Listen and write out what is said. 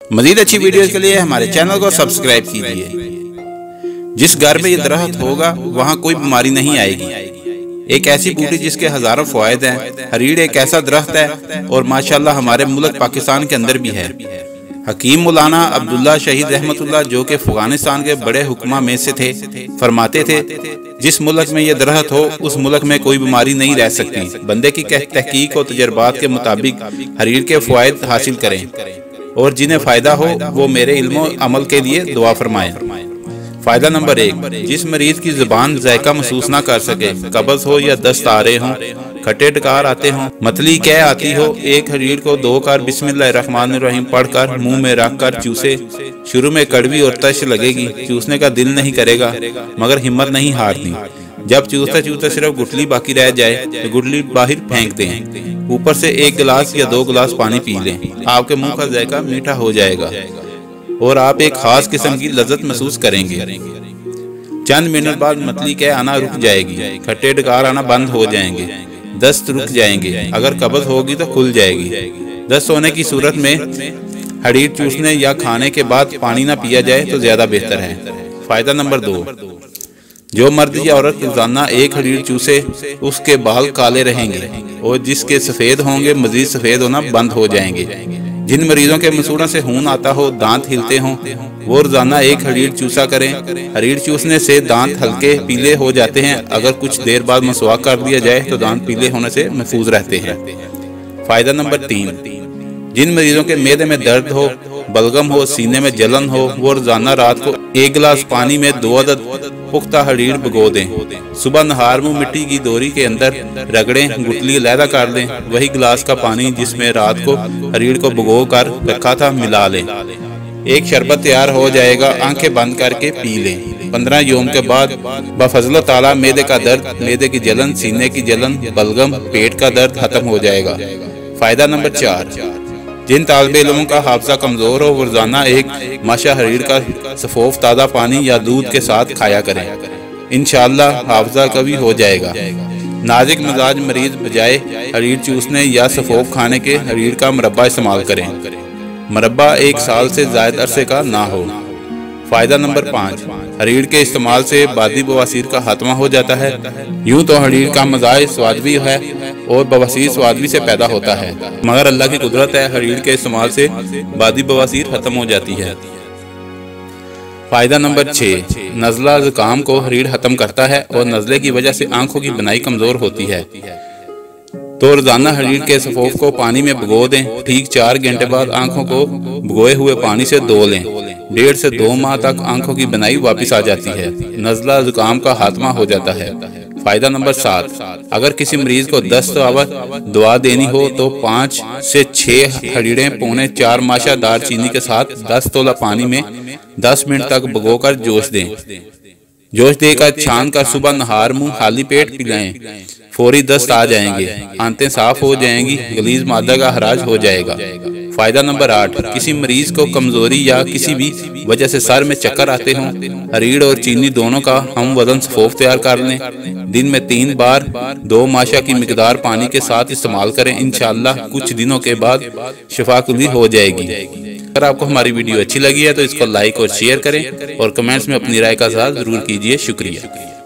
मजीद अच्छी वीडियोस के लिए हमारे चैनल को सब्सक्राइब कीजिए। जिस घर में ये दरख्त होगा वहाँ कोई बीमारी नहीं आएगी। एक ऐसी बूटी जिसके हजारों फायदे हैं। हरीड़ एक ऐसा दरख्त है और माशाल्लाह हमारे मुल्क पाकिस्तान के अंदर भी है। हकीम मौलाना अब्दुल्ला शहीद रहमतुल्लाह जो कि अफगानिस्तान के बड़े हुक्मा में से थे, फरमाते थे जिस मुल्क में यह दरख्त हो उस मुल्क में कोई बीमारी नहीं रह सकती। बंदे की तहकीक और तजर्बात के मुताबिक हरीड़ के फायदे हासिल करें और जिन्हें फायदा हो वो मेरे इल्म अमल के लिए दुआ फरमाएं। फायदा नंबर 1, जिस मरीज की जुबान जायका महसूस ना कर सके, कब्ज हो या दस्त आ रहे हों, खट्टे डकार आते हों, मतली कह आती हो, एक हरीड़ को 2 बार बिस्मिल्लाहिर्रहमानिर्रहीम पढ़कर मुंह में रखकर चूसे। शुरू में कड़वी और तश लगेगी, चूसने का दिल नहीं करेगा मगर हिम्मत नहीं हारती। जब चूसते चूसते सिर्फ गुठली बाकी रह जाए तो गुठली बाहर फेंक दें। ऊपर से 1 गिलास या 2 गिलास पानी पी लें। आपके मुंह का जायका मीठा हो जाएगा और आप एक खास किस्म की लज्जत महसूस करेंगे। चंद मिनट बाद मतली के आना रुक जाएगी, खट्टे डकार आना बंद हो जाएंगे, दस्त रुक जाएंगे, अगर कब्ज होगी तो खुल जाएगी। दस्त होने की सूरत में हरीड़ चूसने या खाने के बाद पानी ना पिया जाए तो ज्यादा बेहतर है। फायदा नंबर 2, जो मर्द या औरत रोजाना 1 हरीड़ चूसे उसके बाल काले रहेंगे और जिसके सफेद होंगे मजीद सफेद होना बंद हो जाएंगे। जिन मरीजों के मसूड़ों से खून आता हो, दांत हिलते हों, वो रोजाना 1 हरीड़ चूसा करें। हरीड़ चूसने से दांत हल्के पीले हो जाते हैं। अगर कुछ देर बाद मसवाक कर दिया जाए तो दांत पीले होने से महफूज रहते हैं। फायदा नंबर 3, जिन मरीजों के मैदे में दर्द हो, बलगम हो, सीने में जलन हो, वो रोजाना रात को 1 गिलास पानी में 2 अदद पुख्ता हरीड़ भिगो दें। सुबह नहार मुंह मिट्टी की दोरी के अंदर रगड़ें, गुठली अलहदा कर लें। वही गिलास का पानी जिसमें रात को हरीड़ को भिगो कर रखा था मिला लें। एक शरबत तैयार हो जाएगा, आंखें बंद करके पी लें। 15 यौम के बाद बफजल ताला मैदे का दर्द, मैदे की जलन, सीने की जलन, बलगम, पेट का दर्द खत्म हो जाएगा। फायदा नंबर 4, जिन तालिबे इल्मों का हाफजा कमजोर हो वो रोजाना 1 माशा हरीड़ का सफोफ ताज़ा पानी या दूध के साथ खाया करें। इंशाअल्लाह हाफजा कभी हो जाएगा। नाजुक मिजाज मरीज बजाय हरीड़ चूसने या सफोफ खाने के हरीड़ का मुरब्बा इस्तेमाल करें। मुरब्बा 1 साल से ज्यादा अरसे का ना हो। फायदा नंबर 5, हरीड़ के इस्तेमाल से बादी बवासीर का खात्मा हो जाता है। यूं तो हरीड़ का मज़ाज स्वादवी है और बवासीर स्वादवी से पैदा होता है, मगर अल्लाह की कुदरत है हरीड़ के इस्तेमाल से बादी बवासीर खत्म हो जाती है। फायदा नंबर 6, नज़ला ज़ुकाम को हरीड़ खत्म करता है और नज़ले की वजह से आंखों की बनाई कमजोर होती है। तो रोजाना हरीड़ के सफोफ को पानी में भिगो दें। ठीक 4 घंटे बाद आंखों को भिगोए हुए पानी से धो लें। 1.5 से 2 माह तक आंखों की बनाई वापस आ जाती है। नज़ला जुकाम का खात्मा हो जाता है। फायदा नंबर 7, अगर किसी मरीज को दस्त आवर दवा देनी हो तो 5 से 6 हरीड़ें पौने 4 माशा दारचीनी के साथ 10 तोला पानी में 10 मिनट तक भिगोकर जोश दें। जोश देकर छान कर सुबह नहार मुंह खाली पेट पिलाएं। फौरी दस्त आ जाएंगे, आंतें साफ हो जाएंगी, गलीज मादा का हराज हो जाएगा। फायदा नंबर 8, किसी मरीज को कमजोरी या किसी भी वजह से सर में चक्कर आते हों, हरीड़ और चीनी दोनों का हम वजन सफोफ तैयार कर लें। दिन में 3 बार 2 माशा की मिकदार पानी के साथ इस्तेमाल करें। इंशाअल्लाह कुछ दिनों के बाद शिफाकुली हो जाएगी। अगर आपको हमारी वीडियो अच्छी लगी है तो इसको लाइक और शेयर करें और कमेंट्स में अपनी राय का इज़हार जरूर कीजिए। शुक्रिया।